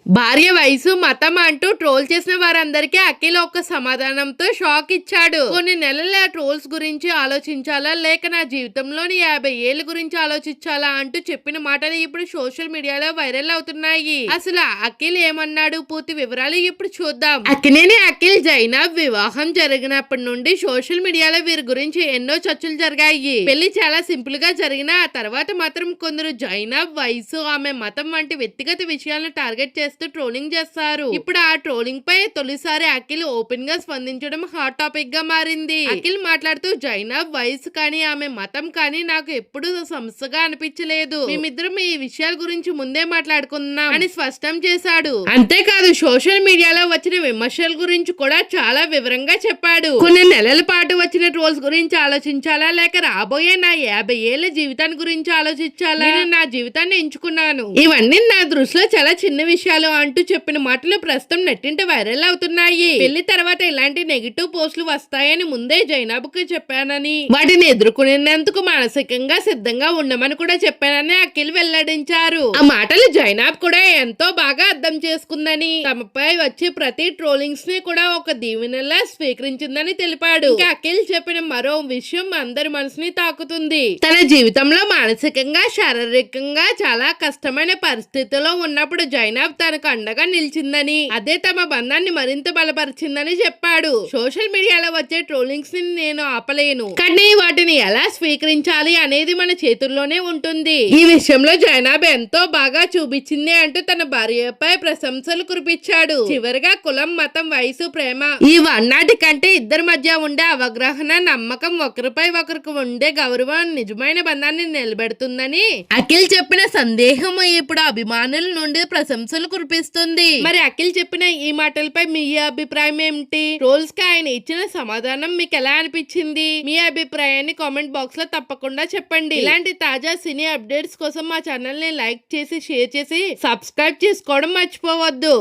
భార్య వయసు మతం అంటూ ట్రోల్ చేసిన వారందరికీ అఖిల్ ఒక సమాధానంతో షాక్ ఇచ్చాడు. కొన్ని నెలల ట్రోల్స్ గురించి ఆలోచించాలా లేక నా జీవితంలోని 50 ఏళ్ల గురించి ఆలోచించాలా అంటూ చెప్పిన మాటలు ఇప్పుడు సోషల్ మీడియాలో వైరల్ అవుతున్నాయి. అసలు అఖిల్ ఏమన్నాడు, పూర్తి వివరాలు ఇప్పుడు చూద్దాం. అక్కినేని అఖిల్ జైనబ్ వివాహం జరిగినప్పటి నుండి సోషల్ మీడియాలో వీరి గురించి ఎన్నో చర్చలు జరిగాయి. పెళ్లి చాలా సింపుల్ గా జరిగిన ఆ తర్వాత మాత్రం కొందరు జైనబ్ వయసు, ఆమె మతం వంటి వ్యక్తిగత విషయాలను టార్గెట్ చేస్తూ ట్రోలింగ్ చేస్తారు. ఇప్పుడు ఆ ట్రోలింగ్ పై తొలిసారి అఖిల్ ఓపెన్ గా స్పందించడం హాట్ టాపిక్ గా మారింది. అఖిల్ మాట్లాడుతూ జైనబ్ వయసు కానీ ఆమె మతం కానీ నాకు ఎప్పుడు సమస్యగా అనిపించలేదు. మేమిద్దరం ఈ విషయాల గురించి ముందే మాట్లాడుకున్నాం అని స్పష్టం చేశాడు. అంతేకాదు సోషల్ మీడియాలో వచ్చిన విమర్శల గురించి కూడా చాలా వివరంగా చెప్పాడు. కొన్ని నెలల పాటు వచ్చిన ట్రోల్స్ గురించి ఆలోచించాలా లేక రాబోయే నా 50 ఏళ్ల జీవితాన్ని గురించి ఆలోచించాలా, నేను నా జీవితాన్ని ఎంచుకున్నాను. ఇవన్నీ నా దృష్టిలో చాలా చిన్న విషయాలు అంటూ చెప్పిన మాటలు ప్రస్తుతం నెట్టింట వైరల్ అవుతున్నాయి. పెళ్లి తర్వాత ఇలాంటి నెగిటివ్ పోస్టులు వస్తాయని ముందే జైనబ్ కు చెప్పానని, వాటిని ఎదుర్కొనేందుకు మానసికంగా సిద్ధంగా ఉండమని కూడా చెప్పానని అఖిల్ వెల్లడించారు. ఆ మాటలు జైనబ్ కూడా ఎంతో బాగా అర్థం చేసుకుందని, తమపై వచ్చి ప్రతి ట్రోలింగ్స్ ని కూడా ఒక దీవెనలా స్వీకరించిందని తెలిపాడు. ఇంకా అఖిల్ చెప్పిన మరో విషయం అందరి మనసుని తాకుతుంది. తన జీవితంలో మానసికంగా శారీరకంగా చాలా కష్టమైన పరిస్థితిలో ఉన్నప్పుడు జైనబ్ తనకు అండగా నిలిచిందని, అదే తమ బంధాన్ని మరింత బలపరిచిందని చెప్పాడు. సోషల్ మీడియాలో వచ్చే ట్రోలింగ్స్ ని నేను ఆపలేను, కానీ వాటిని ఎలా స్వీకరించాలి అనేది మన చేతుల్లోనే ఉంటుంది. ఈ విషయంలో జైనబ్ ఎంతో బాగా చూపించింది అంటూ తన భార్యపై ప్రశంసలు కురిపించాడు. చివరిగా కులం, మతం, వయసు, ప్రేమ ఈ వన్నాటి కంటే ఇద్దరి మధ్య ఉండే అవగాహన, నమ్మకం, ఒకరిపై ఒకరికి ఉండే గౌరవం నిజమైన బంధాన్ని నిలబెడుతుందని అఖిల్ చెప్పిన సందేహం ఇప్పుడు అభిమానుల నుండి ప్రశంసలు కురిపిస్తుంది. మరి అఖిల్ చెప్పిన ఈ మాటలపై మీ అభిప్రాయం ఏమిటి? ట్రోల్స్ కి ఆయన ఇచ్చిన సమాధానం మీకు ఎలా అనిపించింది? మీ అభిప్రాయాన్ని కామెంట్ బాక్స్ లో తప్పకుండా చెప్పండి. ఇలాంటి తాజా సినీ అప్డేట్స్ కోసం మా ఛానల్ ని లైక్ చేసి, షేర్ చేసి, సబ్స్క్రైబ్ చేసుకోవడం మర్చిపోవద్దు.